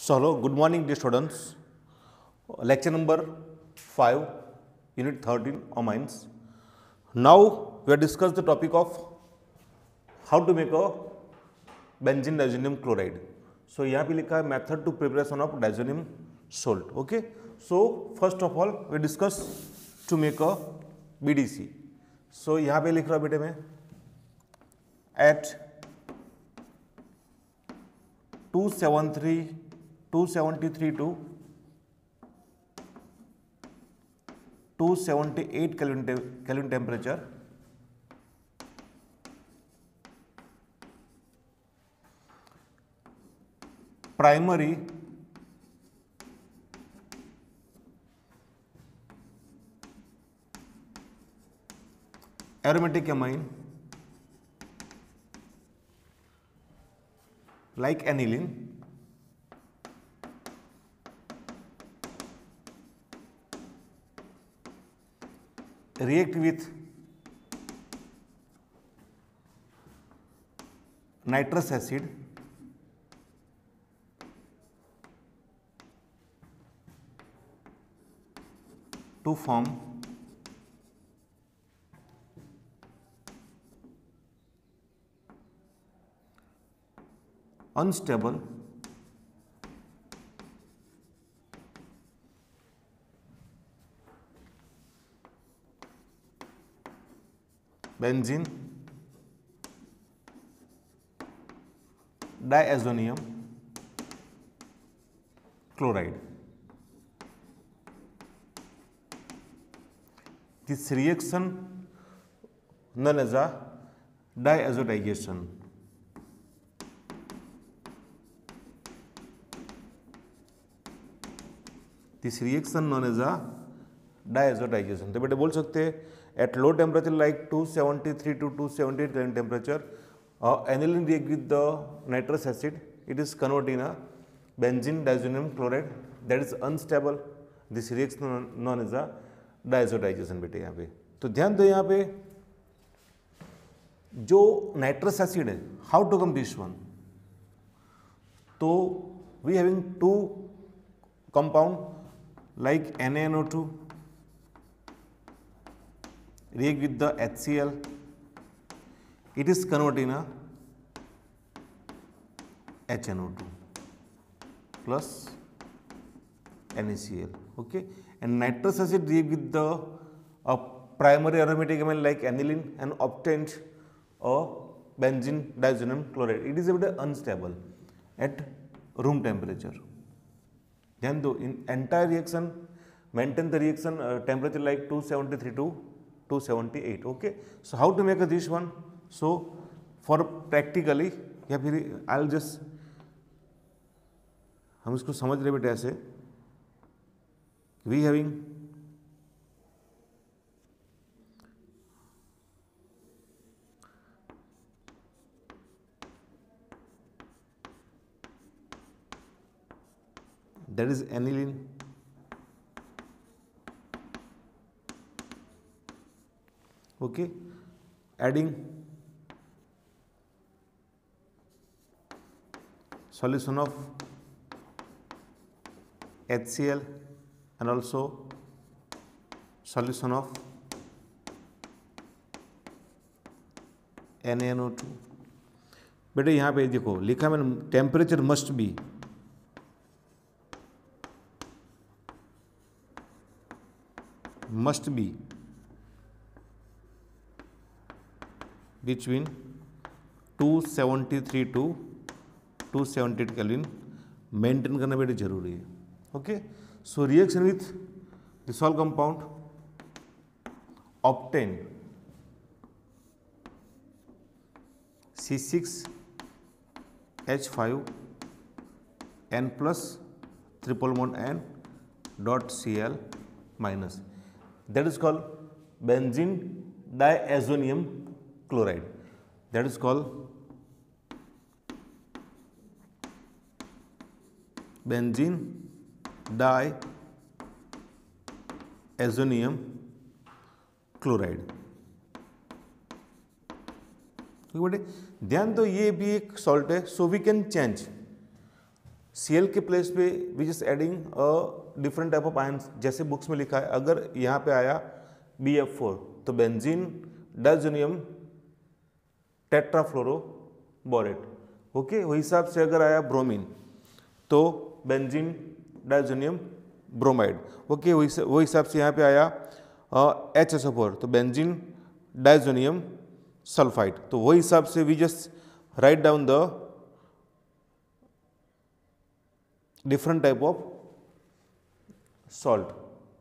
So hello, good morning dear students. Lecture number 5, unit 13 amines. Now we have discussed the topic of how to make a benzene diazonium chloride. So यहाँ पे लिखा है method to preparation of diazonium salt. Okay. So first of all we discuss to make a BDC. So यहाँ पे लिख रहा बेटे मैं at 273 to 278 Kelvin temperature, primary aromatic amine like aniline react with nitrous acid to form unstable benzene diazonium chloride. This reaction known as a diazotization. This reaction known as a diazotization. तो बेटे बोल सकते हैं at low temperature like 273 to 278 Kelvin temperature, aniline react with the nitrous acid. It is converted in a benzene diazonium chloride that is unstable. This reaction known as a diazotization. बेटे यहाँ पे तो ध्यान दो, यहाँ पे जो नाइट्रस एसिड है, how to come this one, तो we having to compound like NaNO2 react with the HCl, it is converted in a HNO2 plus NaCl. Okay, and nitrous acid react with the primary aromatic amine like aniline and obtained a benzene diazonium chloride. It is a bit unstable at room temperature. Then though in entire reaction maintain the reaction temperature like 273 to 278. Okay, so how to make this one? So for practically या फिर I'll just हम इसको समझ रहे बेटे ऐसे, we having that is aniline okay, adding solution of HCl and also solution of NaNO2. बेटे यहाँ पे देखो लिखा मैंने temperature must be between 273 to 278 Kelvin maintain करना बेटे जरूरी है. Okay, so reaction with the salt compound obtain C6H5N plus triple bond N dot Cl minus, that is called benzene diazonium chloride. That is called benzene diazonium chloride. बेटे ध्यान दो, ये भी एक सॉल्ट है, so we can change Cl के place पे we just adding a different type of ions, जैसे बुक्स में लिखा है, अगर यहाँ पे आया BF4 तो बेंजीन डायज़ोनियम टेट्राफ्लोरोबोरेट, ओके। वही हिसाब से अगर आया ब्रोमीन तो बेंजीन डायज़ोनियम ब्रोमाइड, ओके। वही हिसाब से यहाँ पे आया HSO4 तो बेंजीन डायज़ोनियम सल्फाइड, तो वही हिसाब से we just write down the different type of salt,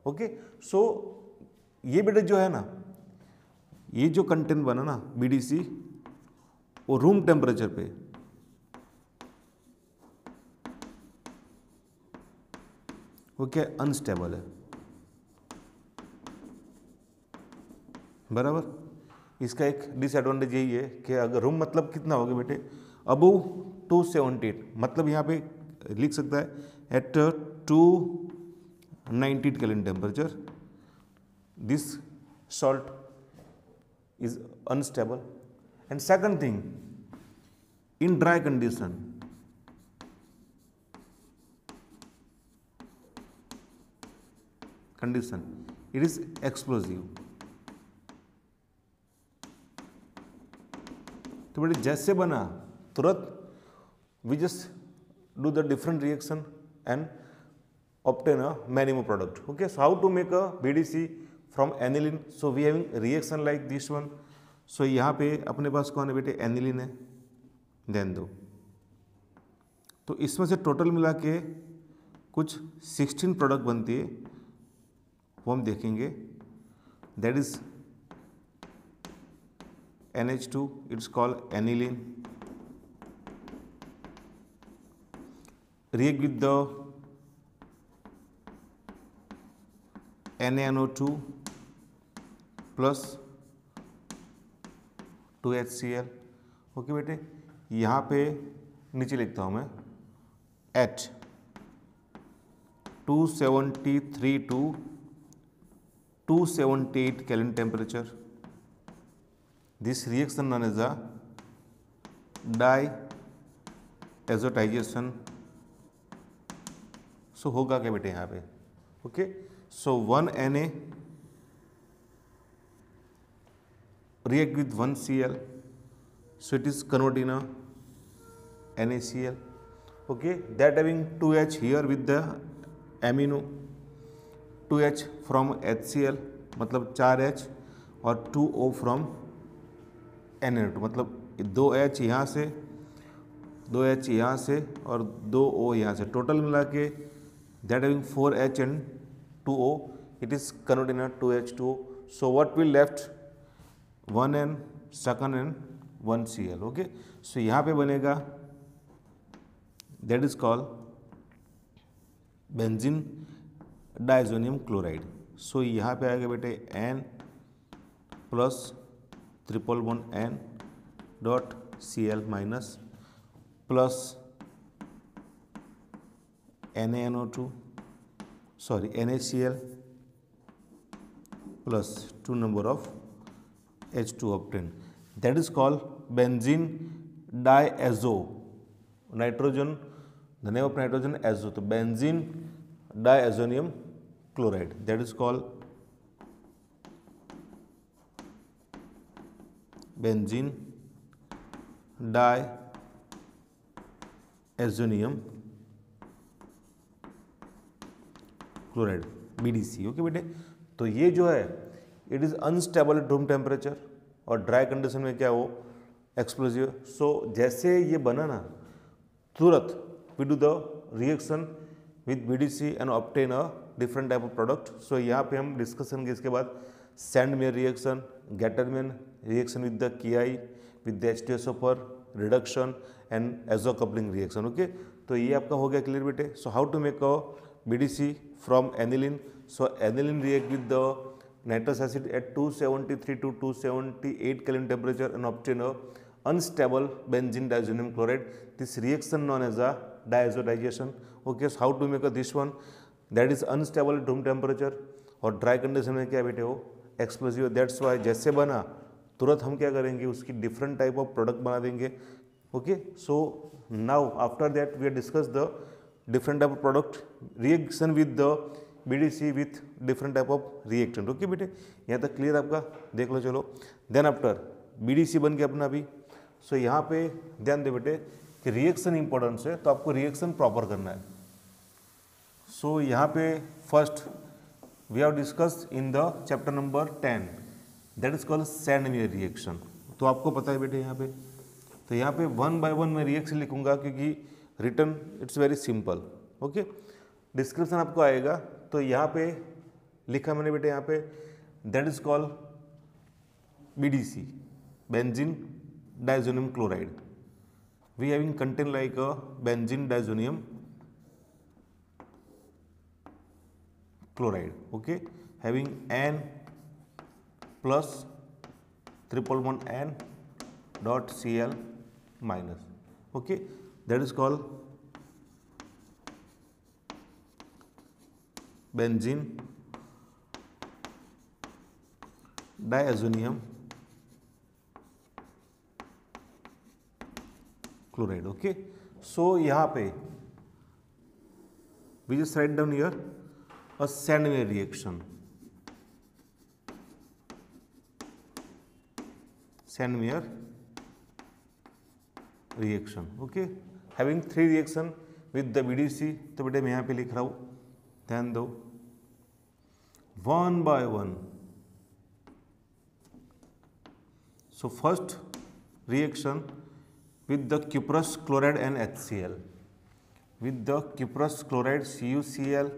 okay. So ये बेटा जो है ना, ये जो कंटेंट बना ना BDC वो रूम टेम्परेचर पे वो क्या अनस्टेबल है, बराबर। इसका एक डिसएडवांटेज यही है कि अगर रूम मतलब कितना होगा बेटे, अबव 278, मतलब यहाँ पे लिख सकता है at 298 kelvin temperature this salt is unstable. And second thing, in dry condition it is explosive. तो बेटे जैसे बना तुरंत we just do the different reaction and obtain a many more product, okay. So how to make a BDC from aniline? So we having reaction like this one. So यहाँ पे अपने पास कौन है बेटे, एनिलिन है, देन दो, तो इसमें से टोटल मिला के कुछ 16 प्रोडक्ट बनती है, वो हम देखेंगे। That is NH2, it's called aniline, react with the NaNO2 plus 2HCl, okay बेटे। यहाँ पे नीचे लिखता हूँ मैं H 273 to 278 Kelvin temperature. This reaction known as a diazotization. सो होगा क्या बेटे यहाँ पे, okay. So 1 Na react with 1 Cl, so it is convert in a NaCl, okay. That having 2H here with the amino, 2H from HCl मतलब 4H और 2O from NaNO2, मतलब 2H यहाँ से, 2H यहाँ से और 2O यहाँ से, टोटल मिला के that having 4H and 2O, it is converted in a 2H2O. So what will left 1N, second and 1Cl, okay. So यहाँ पे बनेगा that is called benzene diazonium chloride. So यहाँ पे आएगा बेटे N plus triple bond N dot Cl minus plus NaNO2 sorry NaCl plus 2 number of H2 obtained. That is called benzene diazo. Nitrogen, the name of nitrogen azo. So benzene diazonium chloride. That is called benzene diazonium chloride BDC. Okay बेटे, तो ये जो है it is unstable at room temperature और dry condition में क्या हो explosive. सो जैसे ये बना ना तुरंत we do the reaction with BDC and obtain a different type of product. So यहाँ पे हम डिस्कस करेंगे इसके बाद Sandmeyer reaction, Gattermann reaction with the KI with the H2SO4 reduction and azo coupling reaction. Okay, तो ये आपका हो गया क्लियर बेटे. So how to make a BDC from aniline. So aniline react with the nitrous acid at 273 to 278 Kelvin temperature and obtain a unstable benzene diazonium chloride. This reaction known as a diazotization. Okay, so how to make this one? That is unstable at room temperature और dry condition में क्या बेटे हो explosive. That's why जैसे बना तुरंत हम क्या करेंगे उसकी different type of product बना देंगे. Okay, so now after that we have discussed the different type of product, reaction with the BDC with different type of reactant. Okay बेटे, यहाँ तक क्लियर आपका, देख लो चलो. देन आफ्टर BDC बन गया अपना अभी. सो यहाँ पे ध्यान दे बेटे कि रिएक्शन इंपॉर्टेंस है, तो आपको रिएक्शन प्रॉपर करना है. सो यहाँ पे first we have discuss in the chapter number 10, that is called Sandmeyer reaction. तो आपको पता है बेटे यहाँ पे, तो यहाँ पे 1 बाय 1 मैं रिएक्शन लिखूंगा क्योंकि return it's very simple. Okay, description आपको आएगा. तो यहाँ पे लिखा मैंने बेटे यहाँ पे, that is called BDC, benzene diazonium chloride. We having content like a benzene diazonium chloride. Okay, having N plus triple bond N dot Cl minus. Okay, that is called benzene diazonium chloride. Okay, so यहाँ पे we just write down here a Sandwich reaction. Sandwich reaction. Okay, having 3 reaction with the BDC. तो बेटे मैं यहाँ पे लिख रहा हूँ, ध्यान दो, 1 by 1. So first reaction with the cuprous chloride and HCl. With the cuprous chloride CuCl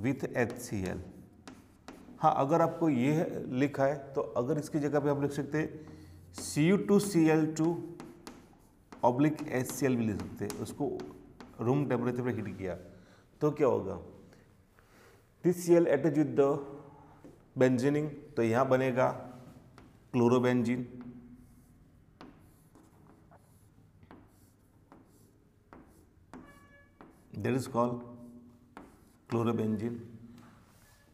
with HCl. हाँ, अगर आपको ये लिखा है तो अगर इसकी जगह पे आप लिख सकते हैं Cu2Cl2 ऑब्लिक HCl भी लिख सकते हैं. उसको रूम टेम्परेचर पे हीट किया तो क्या होगा, this Cl attach with the benzene ring, तो यहाँ बनेगा chlorobenzene. That is called chlorobenzene.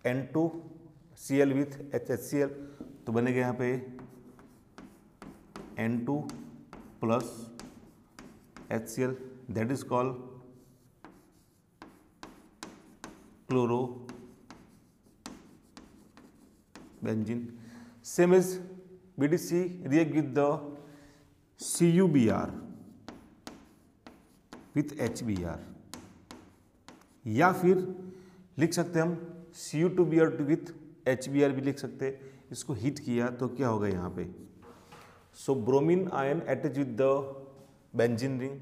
N2Cl with HCl, तो बनेगा यहाँ पे N2 plus HCl, that is called chlorobenzene. Same as BDC react with the CuBr with HBr, या फिर लिख सकते हैं हम Cu2Br विथ HBr भी लिख सकते हैं. इसको हीट किया तो क्या होगा यहाँ पे, so bromine ion attach with the benzene ring,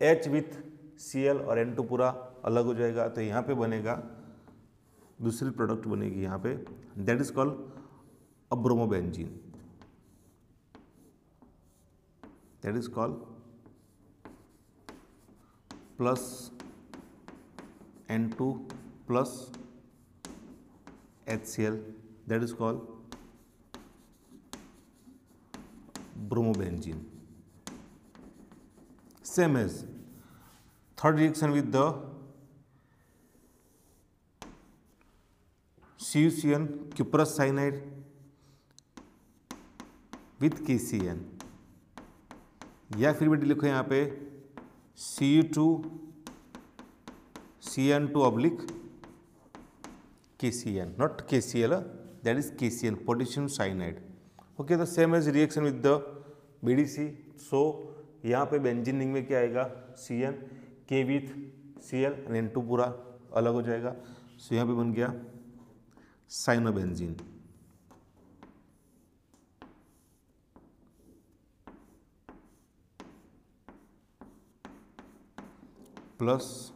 H with Cl और N2 पूरा अलग हो जाएगा. तो यहाँ पे बनेगा दूसरी प्रोडक्ट बनेगी यहाँ पे, that is called a bromobenzene. That is called plus N2 plus HCl, that is called bromobenzene. Same as third reaction with the CuCN cuprous cyanide with KCN, या फिर भी लिखो यहाँ पे Cu2CN2 oblique KCN, not KCl, that is KCN, potassium cyanide. Okay, the same as reaction with the BDC. So यहाँ पे benzene ring में क्या आएगा, Cn, K with Cl and N2 पूरा अलग हो जाएगा. सो यहाँ पे बन गया cyanobenzene. Plus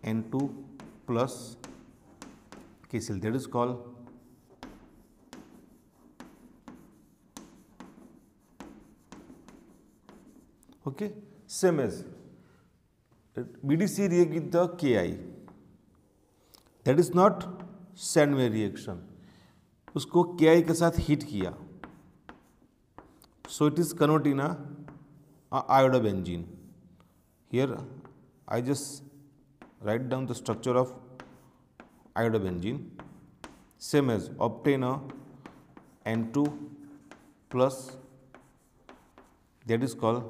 N2 plus KCl, that is called okay. Same as BDC react with the Ki, that is not Sandwich reaction. उसको Ki के साथ हीट किया, so it is converted in a iodobenzene. Here I just write down the structure of iodobenzene. Same as obtain a N2 plus, that is called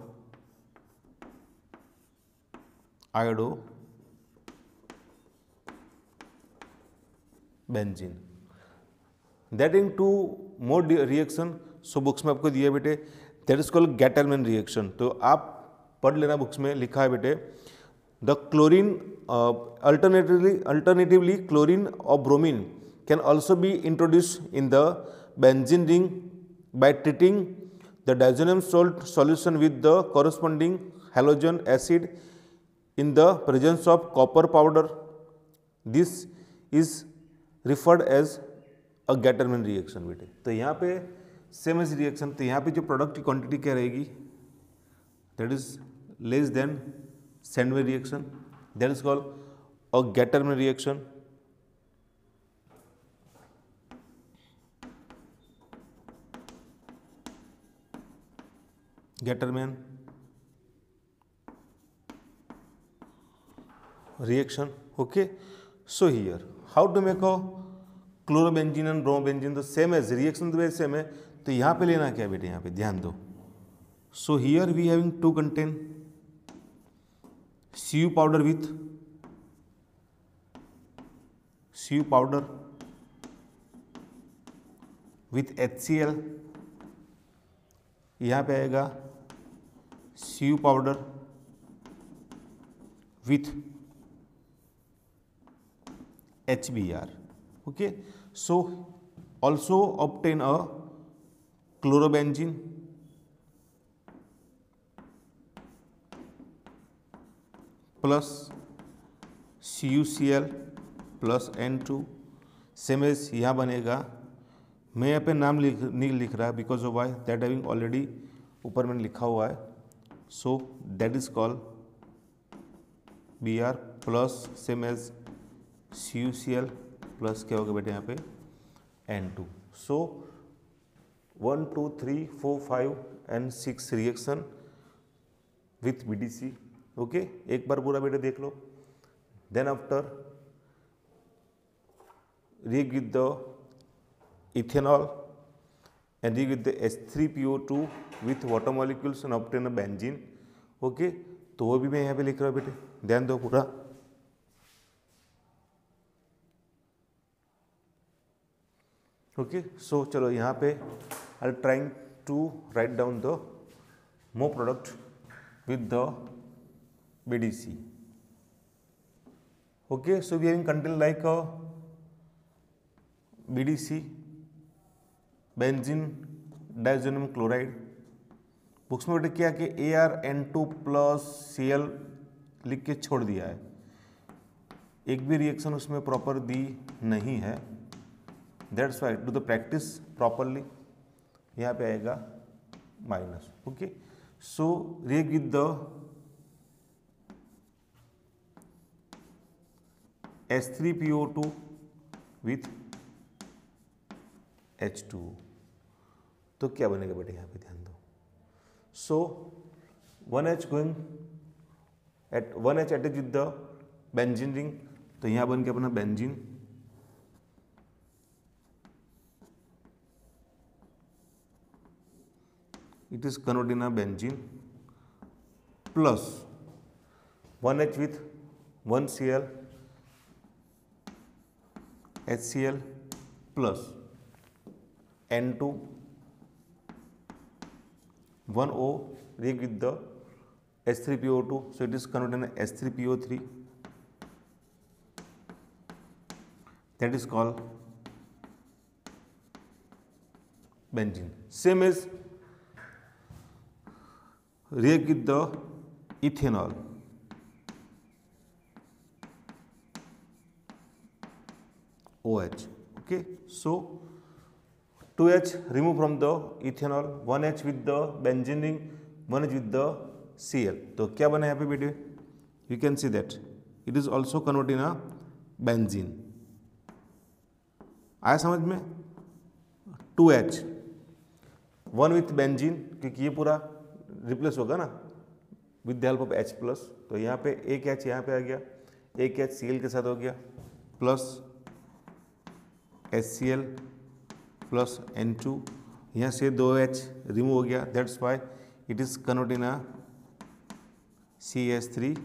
iodo benzene that in two more reaction. So books में आपको दिया है बेटे that is called Gattermann reaction. तो आप पढ़ लेना, books में लिखा है बेटे द क्लोरीन अल्टरनेटिवली क्लोरीन और bromine can also be introduce in the benzene ring by treating the diazonium salt solution with the corresponding halogen acid in the presence of copper powder. This is referred as a Gattermann reaction बेटे. तो यहाँ पे same as reaction. तो यहाँ पे जो product की quantity क्या रहेगी, that is less than sandwich reaction. That is called a Gattermann reaction. Gattermann reaction. Okay, so here how to make a chlorobenzene and bromobenzene. The same as reaction तो same है. तो यहाँ पे लेना क्या बेटे, यहाँ पे ध्यान दो. So here we having to contain Cu powder with HCl. यहाँ पे आएगा Cu powder with HBr. Okay, so also obtain a chlorobenzene plus CuCl plus N2. Same as यहाँ बनेगा. मैं यहाँ पे नाम नहीं लिख रहा because of why that having already ऊपर मैंने लिखा हुआ है. So that is called Br plus same as CuCl plus क्या होगा बेटे यहाँ पे N2. सो 1 2 3 4 5 and 6 reaction with BDC. Okay, एक बार पूरा बेटे देख लो. Then after react with the ethanol and react with the H3PO2 with water molecules and obtain a benzene. Okay, तो वो भी मैं यहाँ पे लिख रहा हूँ बेटे, ध्यान दो पूरा. ओके, सो चलो यहाँ पे I trying to write down the more product with the BDC. Okay, so we having content like a BDC, benzene diazonium chloride. Books में बेटे क्या कि ArN2 प्लस Cl लिख के छोड़ दिया है. एक भी रिएक्शन उसमें प्रॉपर दी नहीं है. That's why do the practice properly. यहाँ पे आएगा minus. Okay, so react with the H3PO2 with H2. तो क्या बनेगा बेटे, यहाँ पे ध्यान दो. सो 1H going at 1H attach with the benzene ring. तो यहाँ बन के अपना benzene. It is convert in a benzene plus 1H with 1Cl HCl plus N2 1O react with the H3PO2. So it is converted in H3PO3. That is called benzene. Same as react with the ethanol. OH. Okay, so 2H remove from the ethanol, 1H with the benzene ring, 1H with the Cl. तो क्या बना यहाँ पे बेटे, you can see that it is also converted in a benzene. आया समझ में. 2H 1 with benzene, क्योंकि ये पूरा रिप्लेस होगा ना with the help of H plus. तो यहाँ पे एक H यहाँ पे आ गया, एक H Cl के साथ हो गया प्लस HCl प्लस N2. यहाँ से 2H रिमूव हो गया. That's why it is convert in a CH3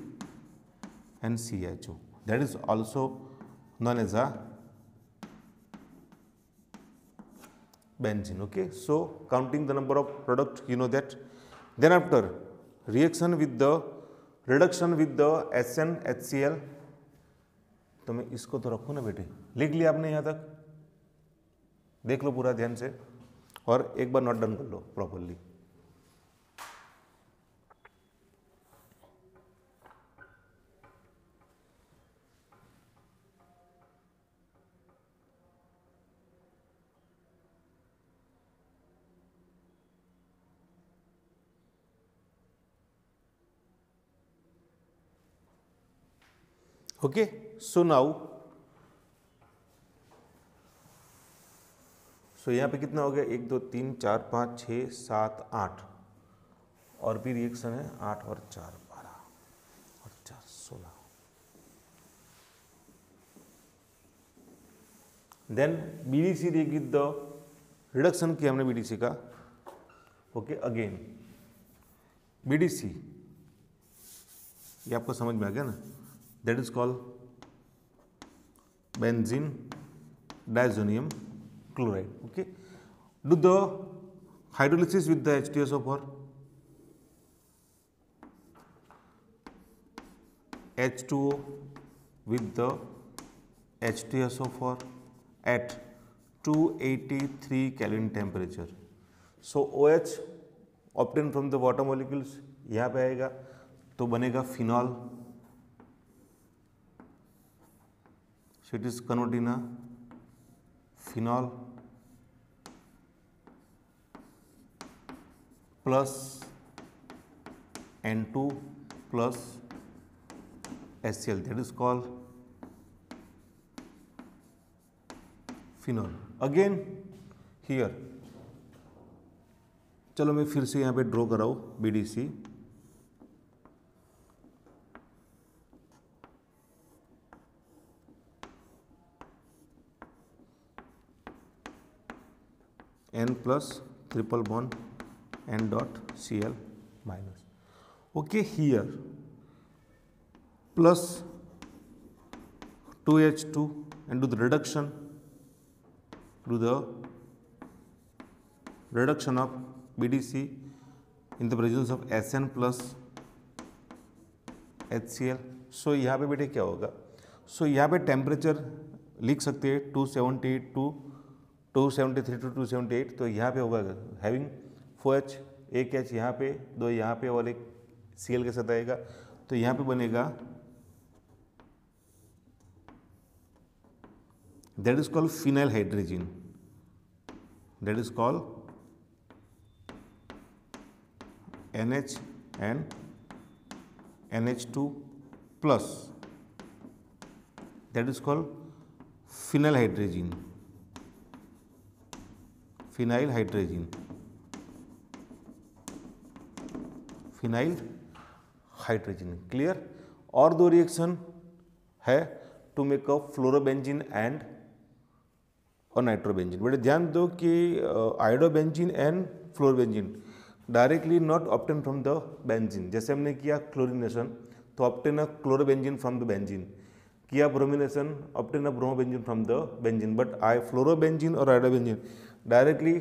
and CHO. That is also known as a benzene. Okay, so counting the number of product, you know that. Then after reduction with the SN HCl, तो मैं इसको तो रखूँ ना बेटे, लिख लिया आपने यहाँ तक, देख लो पूरा ध्यान से और एक बार नोट डाउन कर लो प्रॉपरली. ओके, सो नाउ, सो यहाँ पे कितना हो गया, 1 2 3 4 5 6 7 8 और भी रिएक्शन है, 8 और 4 12 और 4 16. देन BDC देगी द रिडक्शन किया हमने BDC का. ओके, अगेन BDC ये आपको समझ में आ गया ना, that is called benzene diazonium chloride. Okay, do the hydrolysis with the H2SO4, H2O with the H2SO4 at 283 Kelvin temperature. So OH obtained from the water molecules यहाँ पे आएगा तो बनेगा phenol. So it is converted in a phenol plus N2 plus HCl, that is called phenol. Again here, चलो मैं फिर से यहाँ पे draw कराऊँ BDC. N plus triple bond N dot Cl minus. Okay, here plus 2H2 and do the reduction of BDC in the presence of Sn plus HCl. So यहाँ पे बेटे क्या होगा, सो यहाँ पे टेम्परेचर लिख सकते हैं 278 to 273 to 278. तो यहाँ पे होगा हैविंग 4H, एक H यहाँ पे, 2 यहाँ पे और एक Cl के साथ आएगा. तो यहाँ पे बनेगा, that is called phenyl hydrazine, that is called NH and NH2 plus, that is called phenyl hydrazine. Phenyl hydrogen, phenyl hydrogen. Clear. और दो रिएक्शन है to make a fluorobenzene and और नाइट्रोबेंजीन. बड़े ध्यान दो कि iodobenzene and fluorobenzene directly not obtain from the benzene. जैसे हमने किया क्लोरिनेशन तो obtain a chlorobenzene from the benzene, किया bromination obtain a bromobenzene from the benzene. But fluorobenzene और आयोडोबेंजीन डायरेक्टली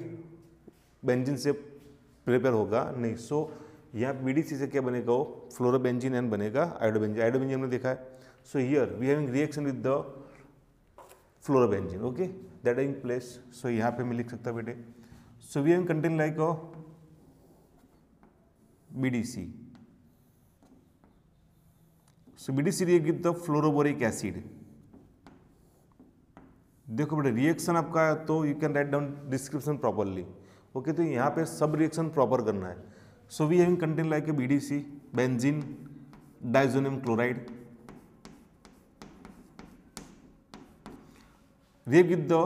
बेंजीन से प्रिपेयर होगा नहीं. सो यहाँ BDC से क्या बनेगा, वो फ्लोरोबेंजीन एंड बनेगा आयोडोबेंजीन. आयोडोबेंजीन हमने देखा है. So here we having reaction with the fluorobenzene. Okay, that in place. So यहाँ पे मैं लिख सकता बेटे, so we having contain like a BDC. So BDC react with the fluoroboric acid. देखो बेटे रिएक्शन आपका है तो you can write down description properly. Okay, तो यहाँ पे सब रिएक्शन प्रॉपर करना है. So we having contain like a BDC benzene diazonium chloride react with the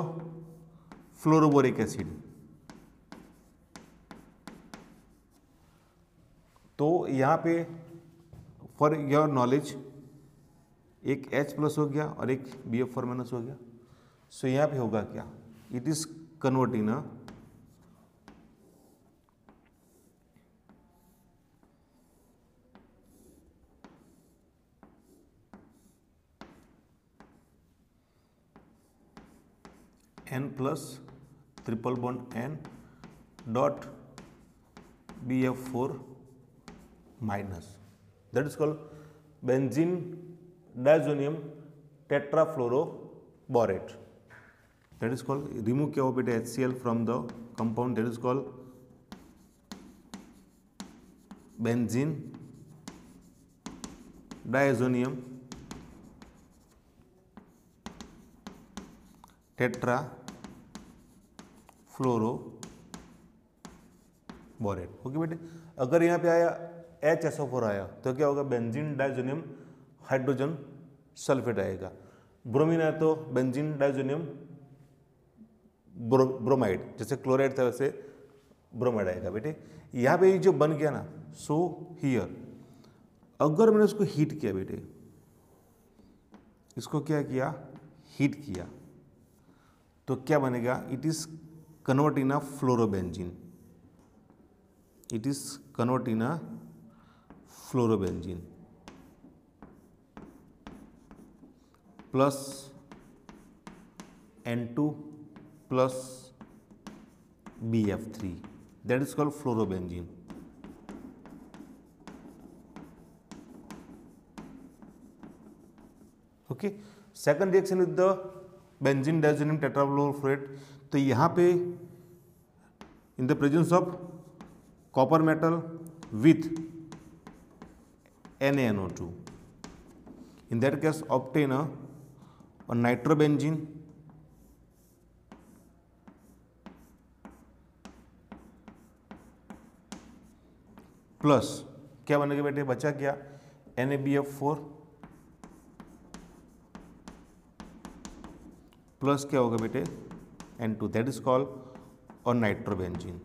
fluoroboric acid. तो यहाँ पे फॉर योर नॉलेज एक H प्लस हो गया और एक BF4 माइनस हो गया. सो यहाँ पे होगा क्या, इट इज कन्वर्टिंग ना N plus triple bond N dot BF4 minus. That is called benzene diazonium tetrafluoroborate. That is called, remove क्या हो बेटे HCl from the compound, that is called benzene diazonium tetrafluoroborate. Okay बेटे, अगर यहाँ पे आया HSO4 आया तो क्या होगा, बेंजीन डाइजोनियम हाइड्रोजन सल्फेट आएगा. ब्रोमीन आया तो बेंजीन डाइजोनियम ब्रोमाइड, जैसे क्लोराइड था वैसे ब्रोमाइड आएगा बेटे. यहाँ पे जो बन गया ना, सो हियर अगर मैंने उसको हीट किया बेटे, इसको क्या किया, हीट किया, तो क्या बनेगा, it is convert in a fluorobenzene. It is convert in a fluorobenzene plus N2 plus BF3, that is called fluorobenzene. Okay, second reaction with the benzene diazonium tetrafluoroborate. तो यहाँ पे in the presence of copper metal with NaNO2, in that case obtain a nitrobenzene plus क्या बनेगा बेटे, बचा क्या, NaBF4 plus क्या होगा बेटे, N2, दैट इज कॉल्ड और nitrobenzene.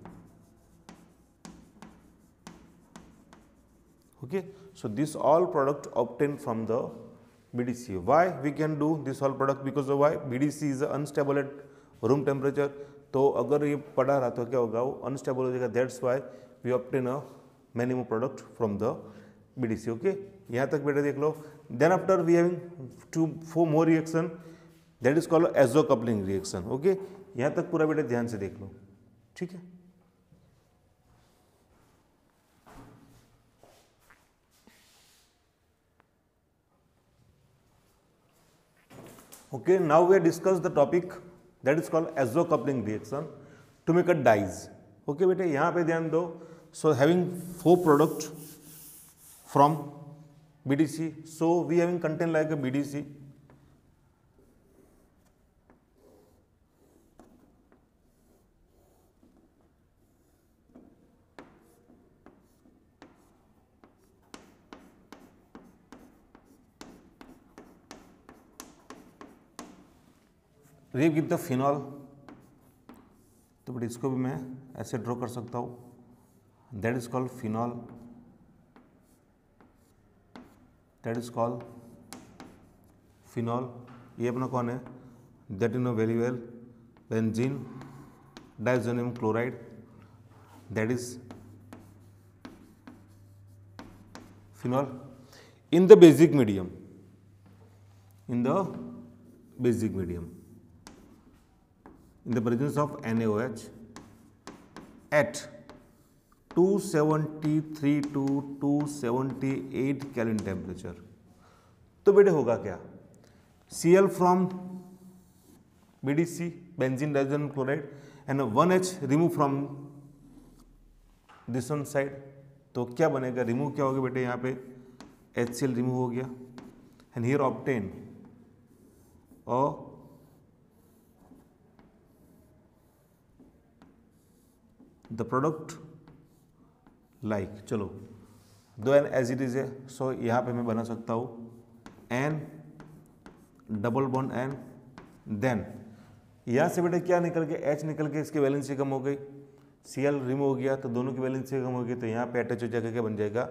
Okay, so this all product obtain from the BDC. Why we can do this all product? Because of why, BDC is unstable at room temperature. तो अगर ये पड़ा रहा तो क्या होगा, वो अनस्टेबल हो जाएगा. That's why we obtain a many more product from the BDC. Okay, यहाँ तक बेटा देख लो. Then after we having 4 more reaction, that is called azo coupling reaction. Okay, यहाँ तक पूरा बेटा ध्यान से देख लो, ठीक है. Okay, now we have discussed the topic that is called azo coupling reaction to make a dyes. Okay बेटे, यहाँ पे ध्यान दो. So having 4 product from BDC, so we having content like a BDC. React with the phenol, तो बेटे इसको भी मैं ऐसे ड्रॉ कर सकता हूँ. That is called phenol. That is called phenol. ये अपना कौन है, that you know very well, benzene diazonium chloride, that is phenol. In the basic medium, in the basic medium, in the presence of NaOH at 273 to 278 Kelvin temperature. तो बेटे होगा क्या, Cl from BDC, benzene diazonium chloride, and 1H remove from this one side. तो क्या बनेगा, remove क्या होगा बेटे, यहाँ पे HCl रिमूव हो गया, and here obtain the product like, चलो दो एन एज इट इज है. सो यहाँ पे मैं बना सकता हूँ N double bond N, then यहाँ से बेटे क्या निकल के, एच निकल के इसकी वैलेंसी कम हो गई, Cl रिमूव हो गया तो दोनों की वैलेंसी कम हो गई. तो यहाँ पे अटैच हो जाकर क्या बन जाएगा,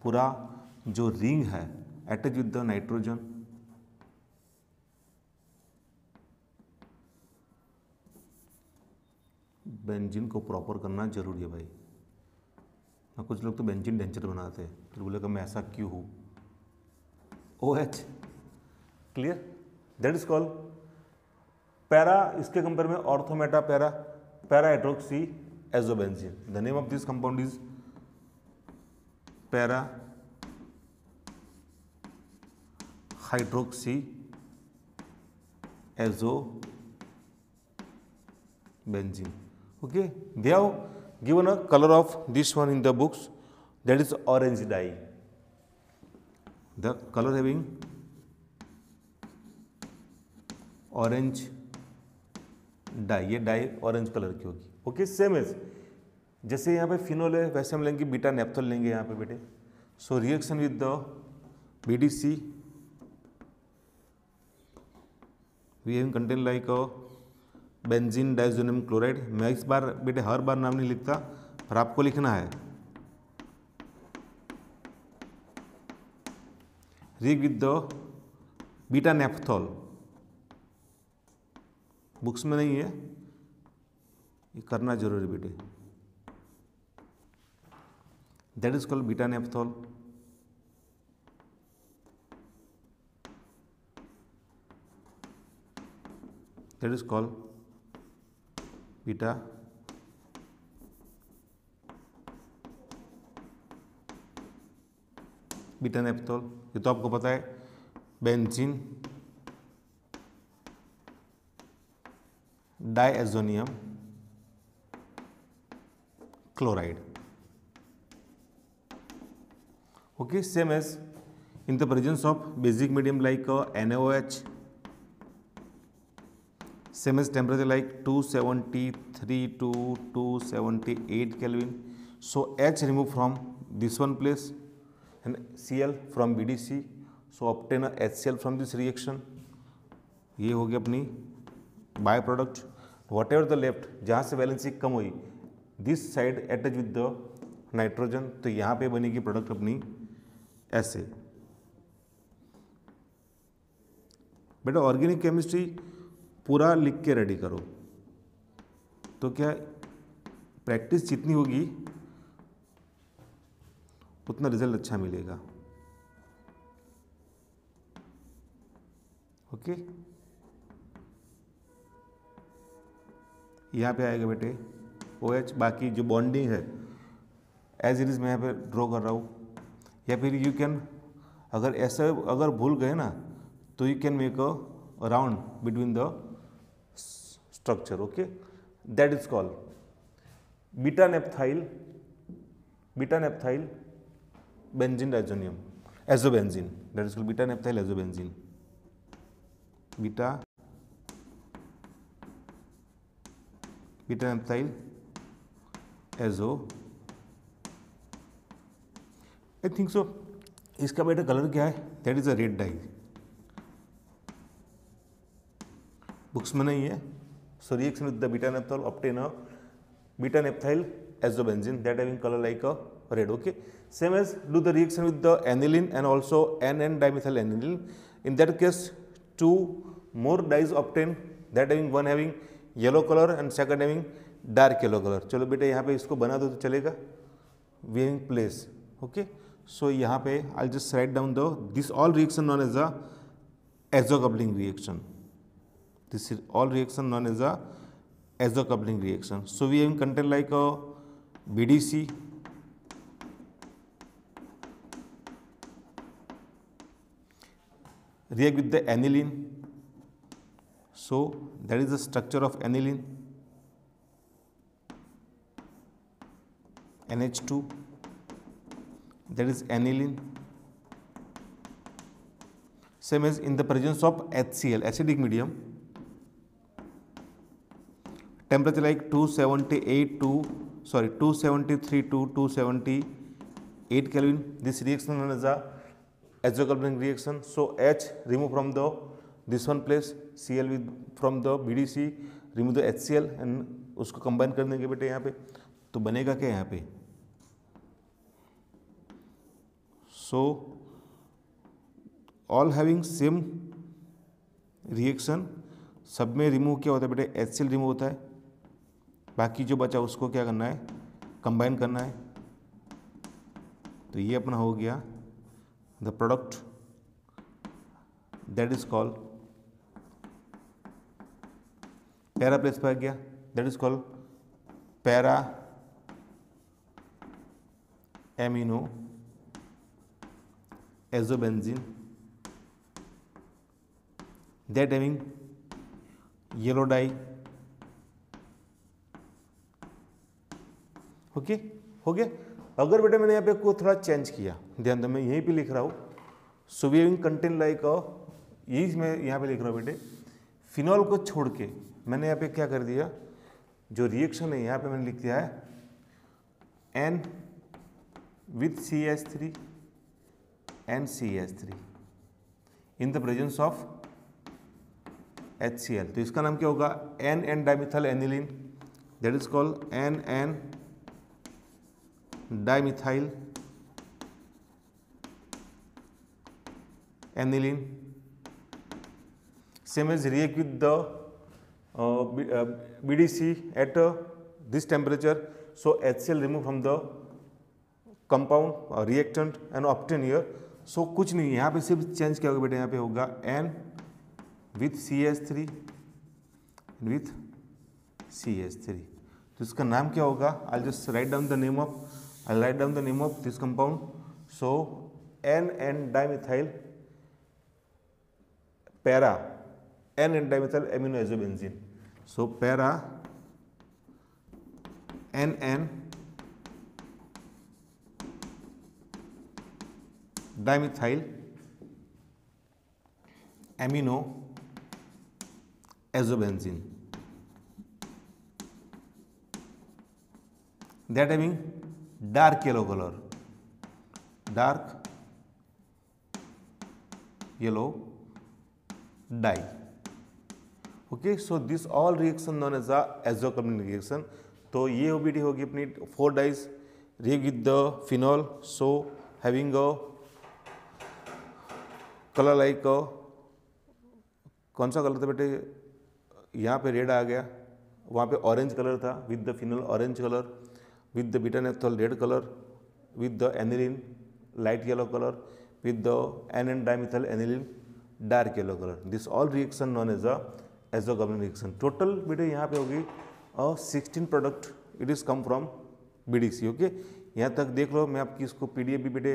पूरा जो रिंग है attach with the nitrogen. Benzene को प्रॉपर करना जरूरी है भाई. कुछ लोग तो बेंजीन डेंजर बनाते हैं, फिर बोलेगा मैं ऐसा क्यों हूँ. OH, clear, that is called para, इसके कंपेयर में ortho Meta para, para hydroxy azobenzene. The name of this compound is para hydroxy azobenzene. Okay, they have given a color of this one in the books, that is orange dye. The color having orange dye, ये die orange colour की होगी। Okay, same as जैसे यहाँ पे phenol है वैसे हम लेंगे बीटा नेप्थोल लेंगे यहाँ पे बेटे। सो reaction with the BDC we have contain like benzene diazonium chloride. मैं इस बार बेटे हर बार नाम नहीं लिखता, पर आपको लिखना है। React with the beta naphthol, books में नहीं है, ये करना जरूरी बेटे। That is called beta naphthol. That is called beta naphthol. ये तो आपको पता है, benzene diazonium chloride. Okay, same as in the presence of basic medium like NaOH, same as temperature like 273 to 278 Kelvin. So H removed from this one place and Cl from BDC. So obtain a HCl from this reaction. ये हो गया अपनी by product. What ever the left, जहाँ से valency कम हुई, this side attach with the nitrogen, तो यहाँ पे बनेगी प्रोडक्ट अपनी ऐसे। बेटा ऑर्गेनिक केमिस्ट्री पूरा लिख के रेडी करो, तो क्या प्रैक्टिस जितनी होगी उतना रिजल्ट अच्छा मिलेगा। ओके, यहाँ पे आएगा बेटे OH। बाकी जो बॉन्डिंग है एज इट इज मैं यहाँ पे ड्रॉ कर रहा हूँ, या फिर यू कैन, अगर ऐसा अगर भूल गए ना तो you can make a round between the structure. Okay, that is called beta naphthyl benzene diazonium azobenzene. That is called beta naphthyl azobenzene. Beta naphthyl azo, I think so. इसका बेटा colour क्या है? That is a red dye. Books में नहीं है। So reaction with the beta naphthol obtain a beta naphthyl azobenzene that having colour like a red. Okay, same as do the reaction with the aniline and also NN dimethyl aniline. In that case two more dyes obtain, that having one having yellow colour and second having dark yellow colour. चलो बेटा यहाँ पे इसको बना दो तो चलेगा। We having place. Okay, so यहाँ पे I just write down the this all reaction known as a exocoupling reaction. This is all reaction known as a exocoupling reaction. So we have content like a BDC, react with the aniline. So that is the structure of aniline, NH2, that is aniline. Same as in the presence of HCl, acidic medium, temperature like 273 to 278 Kelvin. This reaction known as a exocoupling reaction. So H remove from the this one place, Cl with from the BDC, remove the HCl and उसको combine कर देंगे बेटे यहाँ पे, तो बनेगा क्या यहाँ पे? So all having same reaction, सब में रिमूव क्या होता है बेटे? HCl रिमूव होता है, बाकी जो बचा उसको क्या करना है? कंबाइन करना है। तो ये अपना हो गया the product that is called para place पे आ गया, that is called para amino azobenzene, that having yellow die. Okay, हो गया। अगर बेटा मैंने यहाँ पे को थोड़ा चेंज किया, ध्यान दो मैं यहीं पे लिख रहा हूँ, so we having content like यही मैं यहाँ पे लिख रहा हूँ बेटे, फिनॉल को छोड़ के मैंने यहाँ पे क्या कर दिया, जो रिएक्शन है यहाँ पे मैंने लिख दिया है N with CH3 and CH3 in the presence of HCl। तो इसका नाम क्या होगा, N dimethyl aniline, that is called N dimethyl aniline। Same as react with the BDC at this temperature, so HCl remove from the compound reactant and obtain here। so कुछ नहीं, यहाँ पे सिर्फ चेंज क्या होगा बेटा, यहाँ पे होगा N with CH3 with CH3। तो इसका नाम क्या होगा, I'll just write down the name of this compound। so N dimethyl para N dimethyl amino azobenzene। so para N dimethyl amino azobenzene, that having dark yellow color, dark yellow dye। Okay, so this all reaction known as azocarbonic reaction. तो ये OBD होगी अपनी 4 dyes react with the phenol, so having a colour like कौन सा colour था बेटे, यहाँ पे रेड आ गया, वहाँ पे ऑरेंज कलर था, with the phenol orange colour, with the beta naphthol red colour, with the aniline light yellow colour, with the N dimethyl aniline dark yellow colour. This all reaction known as azocarbonic reaction. Total बेटे यहाँ पे होगी 16 product, it is come from BDC। Okay, यहाँ तक देख लो, मैं आपकी इसको PDF भी बेटे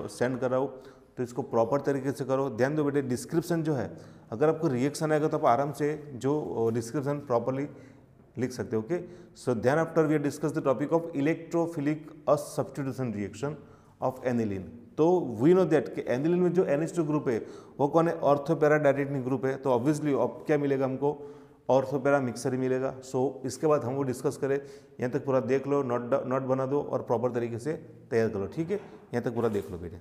सेंड कर रहा हूँ, तो इसको प्रॉपर तरीके से करो। ध्यान दो बेटे, डिस्क्रिप्शन जो है, अगर आपको रिएक्शन आएगा तो आप आराम से जो डिस्क्रिप्शन प्रॉपरली लिख सकते हो। ओके, सो ध्यान after we discuss the topic of electrophilic substitution reaction of aniline. तो वी नो दैट कि एनिलीन में जो NH2 ग्रुप है वो कौन है, ऑर्थो पैरा डायरेक्टनिक ग्रुप है। तो ऑब्वियसली अब क्या मिलेगा हमको, ऑर्थो पैरा मिक्सर ही मिलेगा। सो इसके बाद हम वो डिस्कस करें, यहाँ तक पूरा देख लो, नोट बना दो और प्रॉपर तरीके से तैयार करो। ठीक है, यहाँ तक पूरा देख लो बेटे।